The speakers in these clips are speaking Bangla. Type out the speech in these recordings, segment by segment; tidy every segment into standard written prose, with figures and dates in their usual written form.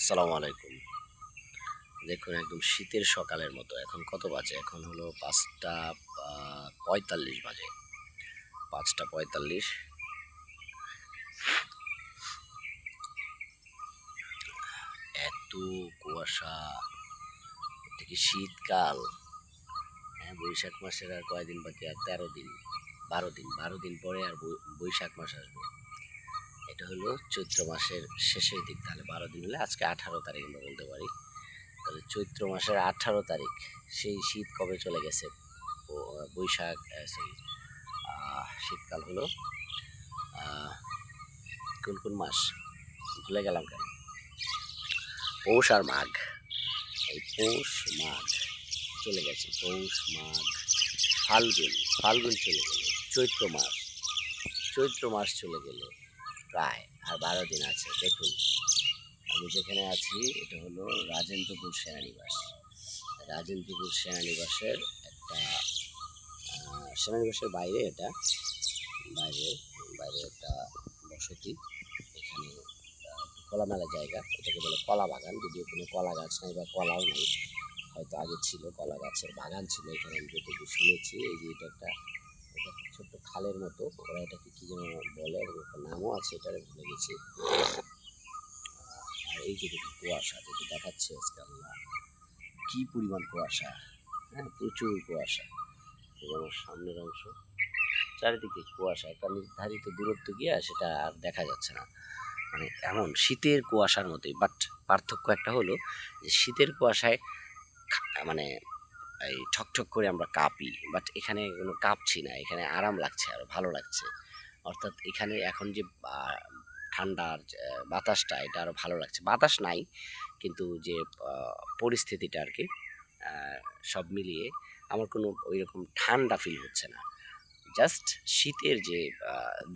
আসসালামু আলাইকুম। দেখুন একদম শীতের সকালের মতো। এখন কত বাজে? এখন হলো ৫টা ৪৫ বাজে। ৫টা ৪৫। এত কুয়াশা! এটা কি শীতকাল? হ্যাঁ, বৈশাখ মাসের আর কয়দিন বাকি? আর ১৩ দিন, ১২ দিন। ১২ দিন পরে আর বৈশাখ মাস আসবে। এটা হলো চৈত্র মাসের শেষের দিক। তাহলে ১২ দিন হলে আজকে ১৮ তারিখ আমরা বলতে পারি। তাহলে চৈত্র মাসের ১৮ তারিখ। সেই শীত কবে চলে গেছে? বৈশাখ সরি শীতকাল হলো কোন কোন মাস ভুলে গেলাম কেন? পৌষ আর মাঘ। এই পৌষ মাঘ চলে গেছে। পৌষ মাঘ ফাল্গুন, ফাল্গুন চলে গেল। চৈত্র মাস চলে গেল প্রায়। আর ১২ দিন আছে। দেখুন আমি যেখানে আছি এটা হলো রাজেন্দ্রপুর সেনানিবাস। রাজেন্দ্রপুর সেনানিবাসের একটা সেনানিবাসের বাইরে এটা বাইরে বাইরে একটা বসতি। এখানে খোলামেলা জায়গা, এটাকে বলে কলা বাগান। যদিও কোনো কলা গাছ নাই বা কলাও নাই, হয়তো আগে ছিল কলা গাছের বাগান ছিল এখানে। আমি যতটুকু শুনেছি এই যে এটা একটা ছোট্ট খালের মতো, ওরা এটাকে কী যেন বলে এবং একটা নামও আছে, এটারে ভুলে গেছি। আর এই যে দেখুন কুয়াশা যেটা দেখাচ্ছে আজকে, আল্লাহ কী পরিমাণ কুয়াশা! হ্যাঁ, প্রচুর কুয়াশা। এই যে আমার সামনের অংশ, চারিদিকে কুয়াশা। একটা নির্ধারিত দূরত্ব গিয়ে সেটা আর দেখা যাচ্ছে না। মানে এমন শীতের কুয়াশার মতোই, বাট পার্থক্য একটা হলো যে শীতের কুয়াশায় মানে এই ঠকঠক করে আমরা কাঁপি, বাট এখানে কোনো কাঁপছি না। এখানে আরাম লাগছে, আরও ভালো লাগছে। অর্থাৎ এখানে এখন যে ঠান্ডার বাতাসটা, এটা আরও ভালো লাগছে। বাতাস নাই, কিন্তু যে পরিস্থিতিটা আর কি, সব মিলিয়ে আমার কোনো ওই রকম ঠান্ডা ফিল হচ্ছে না। জাস্ট শীতের যে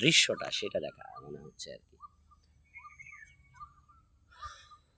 দৃশ্যটা সেটা দেখা মনে হচ্ছে আর কি।